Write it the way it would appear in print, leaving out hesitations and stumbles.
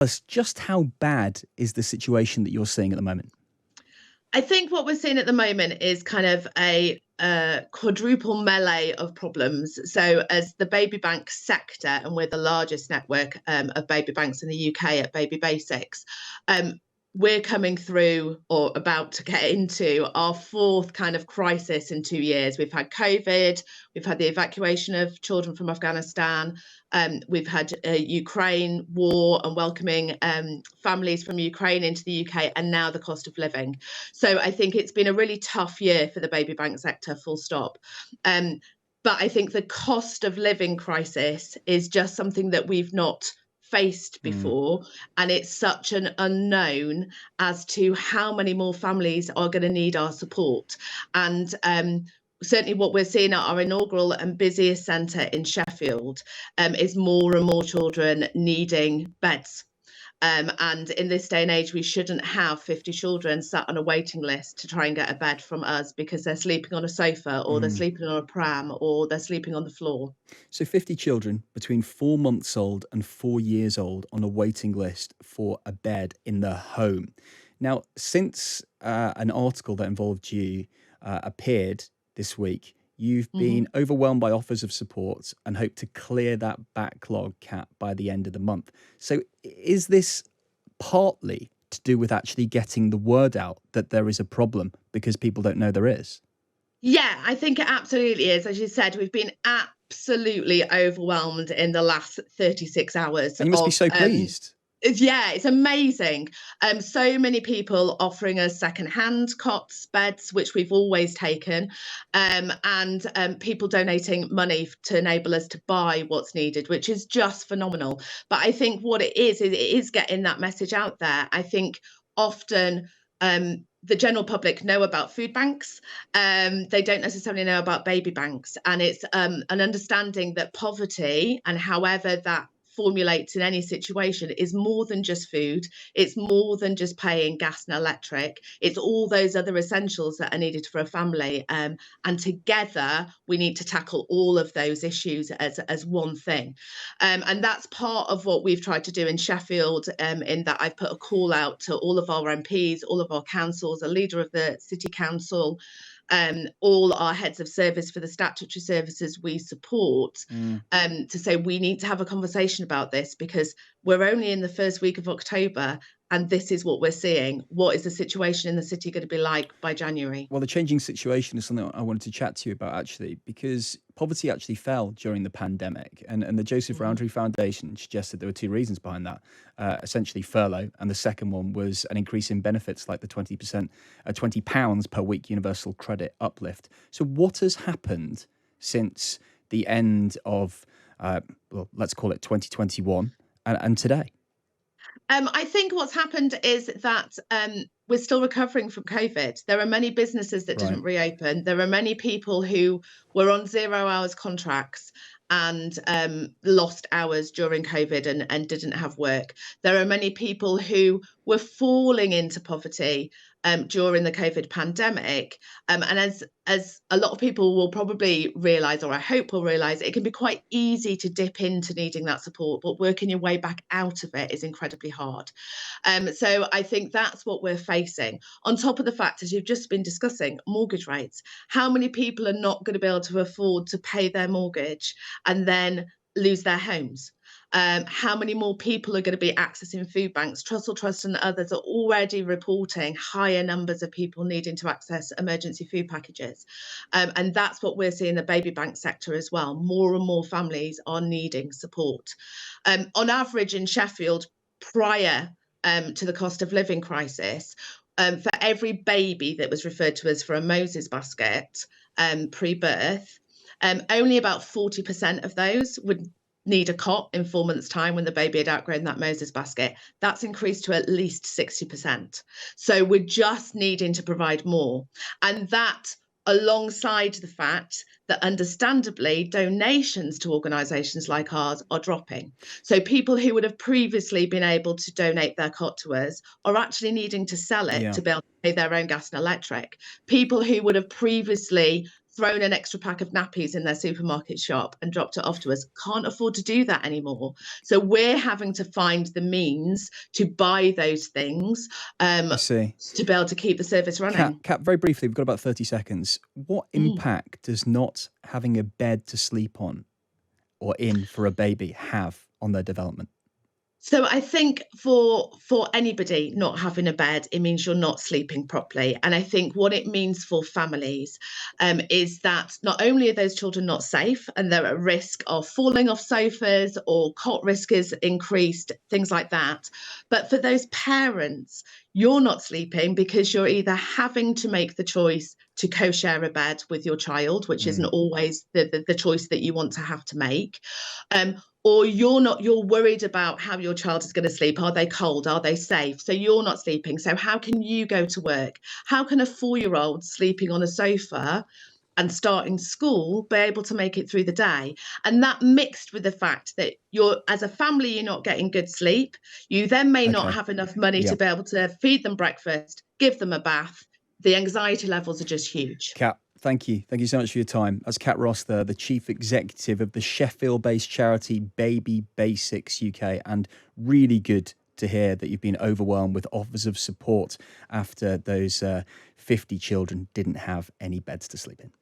us just how bad is the situation that you're seeing at the moment? I think what we're seeing at the moment is kind of a quadruple melee of problems. So, as the baby bank sector, and we're the largest network of baby banks in the UK at Baby Basics, we're coming through or about to get into our fourth kind of crisis in 2 years. We've had COVID, we've had the evacuation of children from Afghanistan, we've had a Ukraine war and welcoming families from Ukraine into the UK, and now the cost of living. So I think it's been a really tough year for the baby bank sector, full stop. But I think the cost of living crisis is just something that we've not faced before, and it's such an unknown as to how many more families are going to need our support. And certainly what we're seeing at our inaugural and busiest centre in Sheffield is more and more children needing beds. And in this day and age, we shouldn't have 50 children sat on a waiting list to try and get a bed from us because they're sleeping on a sofa, or they're sleeping on a pram, or they're sleeping on the floor. So 50 children between 4 months old and 4 years old on a waiting list for a bed in their home. Now, since an article that involved you appeared this week, you've been Mhm. overwhelmed by offers of support and hope to clear that backlog cap by the end of the month. So, is this partly to do with actually getting the word out that there is a problem because people don't know there is? Yeah, I think it absolutely is. As you said, we've been absolutely overwhelmed in the last 36 hours And you must be of so pleased. yeah, it's amazing. So many people offering us second-hand cots, beds, which we've always taken, and people donating money to enable us to buy what's needed, which is just phenomenal. But I think what it is getting that message out there. I think often the general public know about food banks. They don't necessarily know about baby banks, and it's an understanding that poverty, and however that formulates in any situation, is more than just food. It's more than just paying gas and electric. It's all those other essentials that are needed for a family. And together, we need to tackle all of those issues as one thing. And that's part of what we've tried to do in Sheffield, in that I've put a call out to all of our MPs, all of our councils, a leader of the city council, all our heads of service for the statutory services we support, Mm. to say we need to have a conversation about this, because we're only in the first week of October and this is what we're seeing. What is the situation in the city going to be like by January? Well, the changing situation is something I wanted to chat to you about, actually, because poverty actually fell during the pandemic. And the Joseph Mhm. Rowntree Foundation suggested there were two reasons behind that. Essentially, furlough. And the second one was an increase in benefits like the 20%, £20 per week universal credit uplift. So, what has happened since the end of, well, let's call it 2021 and today? I think what's happened is that we're still recovering from COVID. There are many businesses that Right. didn't reopen. There are many people who were on 0 hours contracts and lost hours during COVID and didn't have work. There are many people who were falling into poverty during the COVID pandemic. And as a lot of people will probably realise, or I hope will realise, it can be quite easy to dip into needing that support, but working your way back out of it is incredibly hard. So I think that's what we're facing. On top of the fact, as you've just been discussing, mortgage rates. How many people are not going to be able to afford to pay their mortgage and then lose their homes? How many more people are going to be accessing food banks? Trussell Trust and others are already reporting higher numbers of people needing to access emergency food packages. And that's what we're seeing in the baby bank sector as well. More and more families are needing support. On average in Sheffield, prior to the cost of living crisis, for every baby that was referred to us for a Moses basket pre-birth, only about 40% of those would need a cot in 4 months' time when the baby had outgrown that Moses basket. That's increased to at least 60%. So we're just needing to provide more. And that, alongside the fact that understandably donations to organisations like ours are dropping. So people who would have previously been able to donate their cot to us are actually needing to sell it Yeah. to be able to pay their own gas and electric. People who would have previously thrown an extra pack of nappies in their supermarket shop and dropped it off to us, can't afford to do that anymore. So we're having to find the means to buy those things I see. to be able to keep the service running. Kat, very briefly, we've got about 30 seconds. What impact does not having a bed to sleep on or in for a baby have on their development? So I think for anybody not having a bed, it means you're not sleeping properly. And I think what it means for families is that not only are those children not safe and they're at risk of falling off sofas or cot risk is increased, things like that, but for those parents, you're not sleeping because you're either having to make the choice to co-share a bed with your child, which isn't always the choice that you want to have to make. Or you're worried about how your child is going to sleep. Are they cold? Are they safe? So you're not sleeping. So how can you go to work? How can a 4-year-old sleeping on a sofa and starting school be able to make it through the day? And that mixed with the fact that as a family, you're not getting good sleep. You then may not have enough money to be able to feed them breakfast, give them a bath. The anxiety levels are just huge. Kat, thank you. Thank you so much for your time. That's Kat Ross, the Chief Executive of the Sheffield-based charity Baby Basics UK, and really good to hear that you've been overwhelmed with offers of support after those 50 children didn't have any beds to sleep in.